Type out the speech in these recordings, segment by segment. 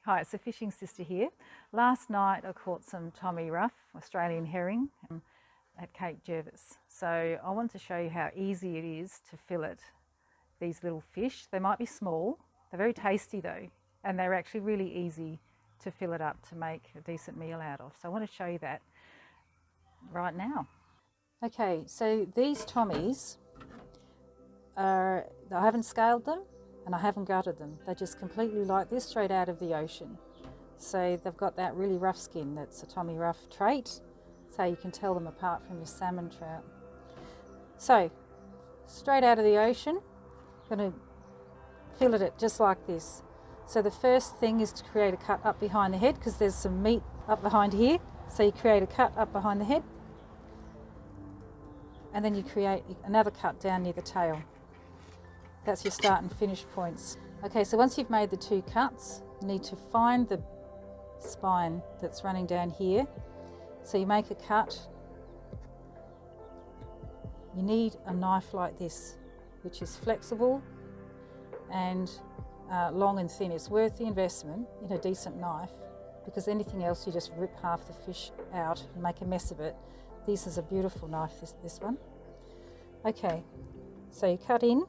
Hi, it's the Fishing Sister here. Last night I caught some Tommy Ruff, Australian herring, at Cape Jervis. So I want to show you how easy it is to fillet these little fish. They might be small, they're very tasty though, and they're actually really easy to fillet up to make a decent meal out of. So I want to show you that right now. Okay, so these Tommies I haven't scaled them and I haven't gutted them. They're just completely like this, straight out of the ocean. So they've got that really rough skin. That's a Tommy Ruff trait. So you can tell them apart from your salmon trout. So straight out of the ocean, I'm going to fillet it just like this. So the first thing is to create a cut up behind the head because there's some meat up behind here. So you create a cut up behind the head and then you create another cut down near the tail. That's your start and finish points. Okay, so once you've made the two cuts, you need to find the spine that's running down here. So you make a cut. You need a knife like this, which is flexible and long and thin. It's worth the investment in a decent knife because anything else you just rip half the fish out and make a mess of it. This is a beautiful knife, this one. Okay, so you cut in.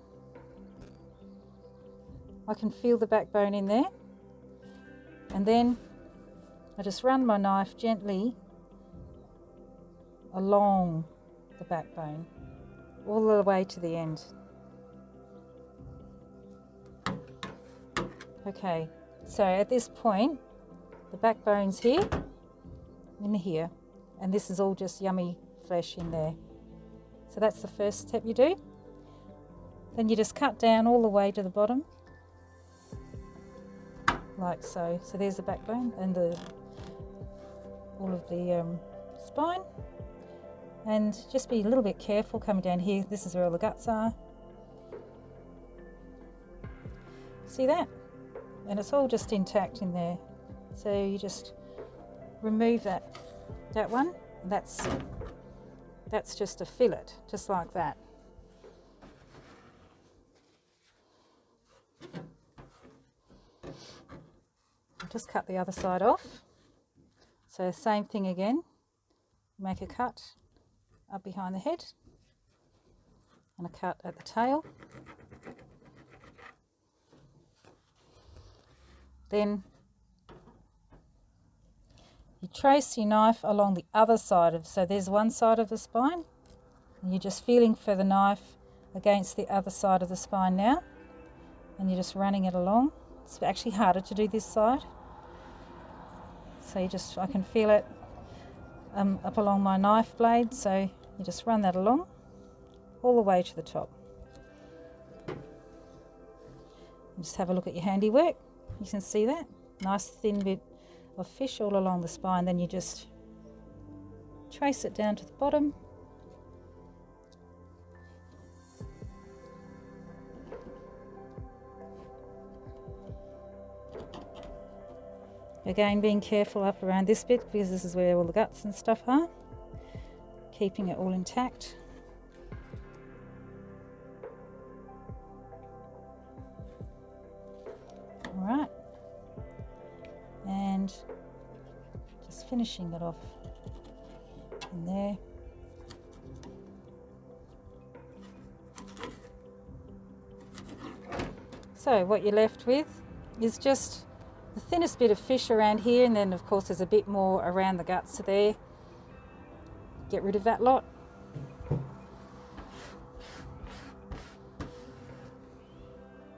I can feel the backbone in there, and then I just run my knife gently along the backbone all the way to the end. Okay, so at this point the backbone's here, in here, and this is all just yummy flesh in there. So that's the first step you do. Then you just cut down all the way to the bottom like so. So there's the backbone and all of the spine, and just be a little bit careful coming down here. This is where all the guts are. See that? And it's all just intact in there. So you just remove that one. And that's just a fillet, just like that. Just cut the other side off. So same thing again, make a cut up behind the head and a cut at the tail. Then you trace your knife along the other side so there's one side of the spine and you're just feeling for the knife against the other side of the spine now, and you're just running it along. It's actually harder to do this side. So I can feel it up along my knife blade, so you just run that along all the way to the top. And just have a look at your handiwork. You can see that nice thin bit of fish all along the spine. Then you just trace it down to the bottom. Again, being careful up around this bit because this is where all the guts and stuff are, keeping it all intact. All right, and just finishing it off in there. So what you're left with is just the thinnest bit of fish around here, and then of course there's a bit more around the guts there. Get rid of that lot.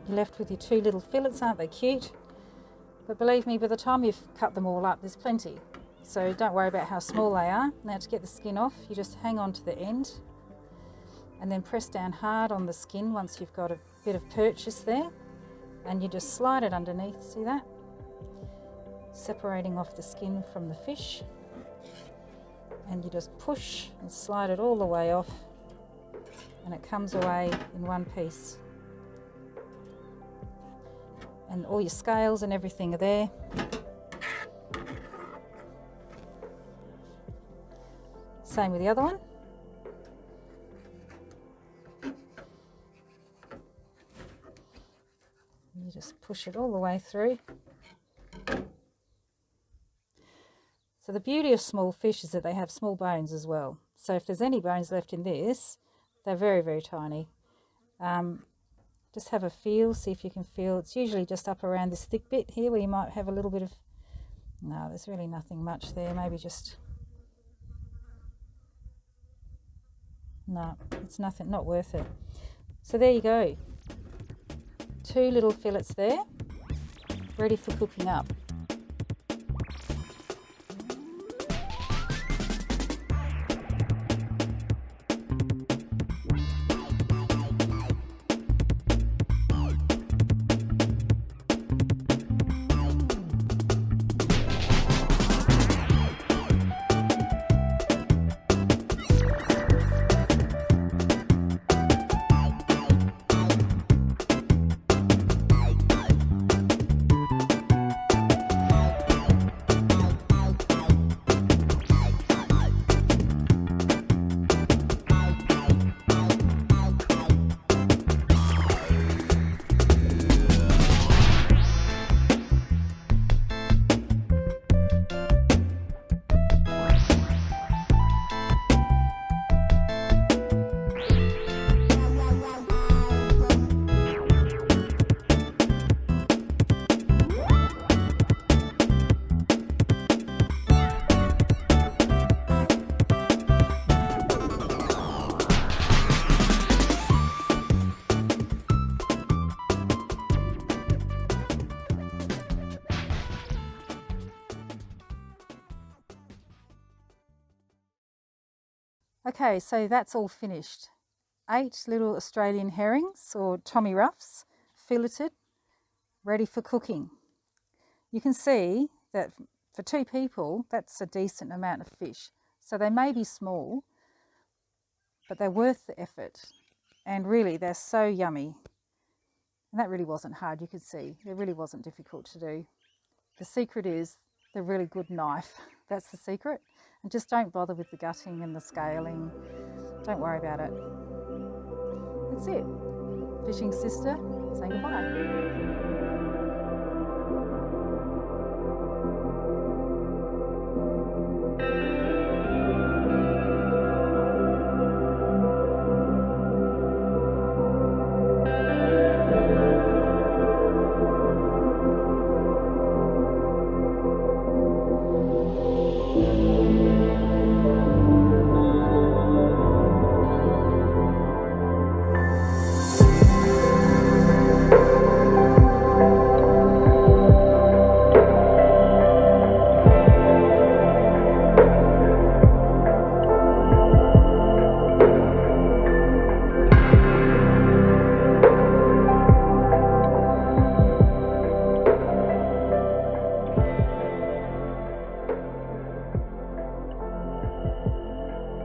You're left with your two little fillets. Aren't they cute? But believe me, by the time you've cut them all up, there's plenty. So don't worry about how small they are. Now to get the skin off, you just hang on to the end and then press down hard on the skin once you've got a bit of purchase there, and you just slide it underneath. See that? Separating off the skin from the fish, and you just push and slide it all the way off, and it comes away in one piece, and all your scales and everything are there. Same with the other one. You just push it all the way through. So the beauty of small fish is that they have small bones as well. So if there's any bones left in this, they're very, very tiny. Just have a feel, see if you can feel. It's usually just up around this thick bit here where you might have a little bit of, no, there's really nothing much there. Maybe just, no, it's nothing, not worth it. So there you go. 2 little fillets there, ready for cooking up. Okay, so that's all finished. 8 little Australian herrings or Tommy Ruffs, filleted, ready for cooking. You can see that for 2 people, that's a decent amount of fish. So they may be small, but they're worth the effort. And really, they're so yummy. And that really wasn't hard, you could see. It really wasn't difficult to do. The secret is the really good knife. That's the secret. And just don't bother with the gutting and the scaling. Don't worry about it. That's it. Fishing sister saying goodbye.